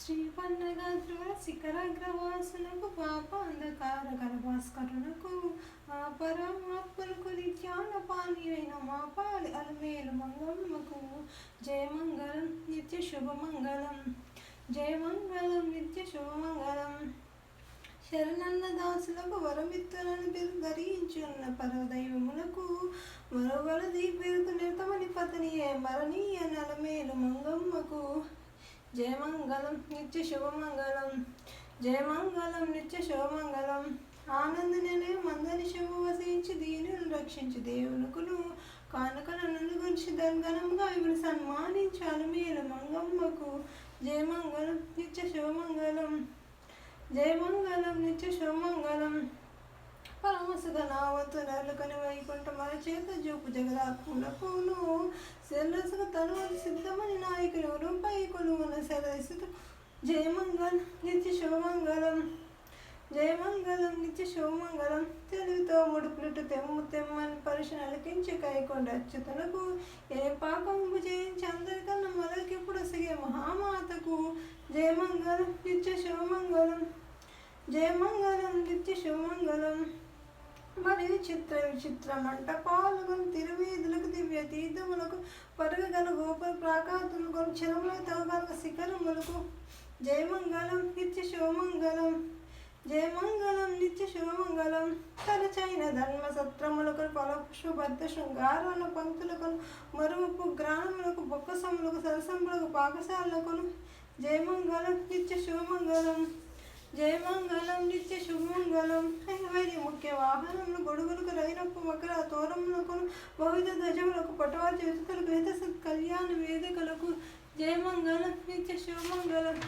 శ్రీపన్నగాధ్రువ శిఖరగ్రవాసునకు పాప అంధకార గర్భాస్కరునకు ఆ పరమాత్మకు నిత్యాన పాని అయిన మా పాలి అలమేలు మంగమ్మకు జయమంగళం నిత్య శుభమంగళం. జయమంగళం నిత్య శుభమంగళం. శరణన్న దాసులకు వరమిత్తులను ధరించున్న పరదైవములకు మరొవరది పెరుగు నిర్తమని పతనియే మరణీయ నలమేలు మంగమ్మకు జయమంగళం నిత్య శుభమంగళం. జయమంగళం నిత్య శుభమంగళం. ఆనందనే మందని శుభ వసించి దీనులు రక్షించి దేవునుకును కానుకలను గురించి ధనఘనంగా ఇప్పుడు సన్మానించి అలమేలు మంగమ్మకు జయమంగళం నిత్య శుభమంగళం. జయమంగళం నిత్య శుభమంగళం. పరమసుగ నావతు నరులుకొని వైకుంఠ మన చేత జూపు జగదాత్ములకును శరసుగ తనువు సిద్ధమని నాయకుడు రూపై కొలువున శరసుత జయమంగళం నిత్య శుభమంగళం. జయమంగళం నిత్య శుభమంగళం. తెలుగుతో ముడుపులుట తెమ్ము తెమ్మని పరుష నలికించి కైకొండ అచ్యుతులకు ఏ పాపము జయించి అందరికన్నా మొదలకెప్పుడు సిగే మహామాతకు జయమంగళం నిత్య శుభమంగళం. జయమంగళం నిత్య శుభమంగళం. మరియు చిత్ర విచిత్ర మంటపాలను తిరువీధులకు దివ్య తీర్థములకు పరుగగల గోపుర ప్రాకారములకు చిరములకు తవగల శిఖరములకు జయమంగళం నిత్య శుభమంగళం. జయమంగళం నిత్య శుభమంగళం. తలచైన ధర్మ సత్రములకు ఫలపుష్పబద్ధ శృంగారణ పంక్తులకు మరువపు గ్రామములకు బొక్కసములకు సరసములకు పాకశాలకు జయమంగళం నిత్య శుభమంగళం. జయమంగళం నిత్య శుభమంగళం. వైద్య ముఖ్య వాహనములు గొడుగులకు రైనప్పు మకర తోరములకు బహువిధ ధ్వజములకు పటవాద్య విధులకు హిత కళ్యాణ వేదికలకు జయమంగళం నిత్య శుభమంగళం.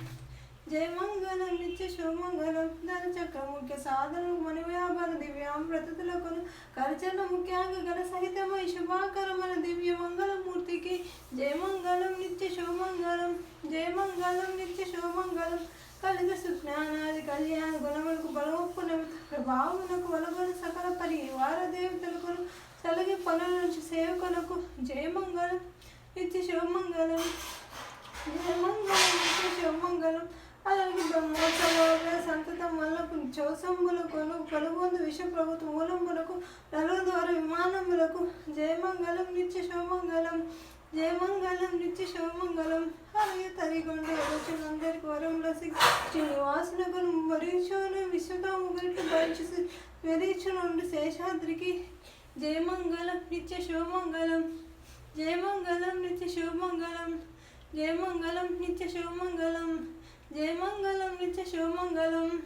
జయమంగళం నిత్య శుభమంగళం. ధనచక్ర ముఖ్య సాధనలు మణివ్యాభరణ దివ్యాంప్రతులకు కరచరణ ముఖ్యాంగ గణ సహితమై శుభాకరమైన దివ్య మంగళమూర్తికి జయమంగళం నిత్య శుభమంగళం. జయమంగళం నిత్య శుభమంగళం. కలిగ సుజ్ఞానాది కళ్యాణ గుణములకు బలవప్పు నిమిత్త ప్రభావమునకు వలగొని సకల పరివార దేవతలకు చలగి పనుల నుంచి సేవకులకు జయమంగళం నిత్య శుభమంగళం. జయమంగళం నిత్య శుభమంగళం. అలాగే బ్రహ్మోత్సవ సంతతం వల్లపు చౌసంబులకును పలుగొందు విశ్వ ప్రభుత్వ మూలంబులకు నలుగు ద్వారా విమానములకు జయమంగళం నిత్య శుభమంగళం. జయమంగళం నిత్య శుభమంగళం. అలాగే తరిగొండ రోజులందరికీ వరంలో శ్రీనివాసునకు మరీచును విశ్వతాముగురికి భరించి వెరీచునుండి శేషాద్రికి జయమంగళం నిత్య శుభమంగళం. జయమంగళం నిత్య శుభమంగళం. జయమంగళం నిత్య శుభమంగళం. జయమంగళం నిత్య శుభమంగళం.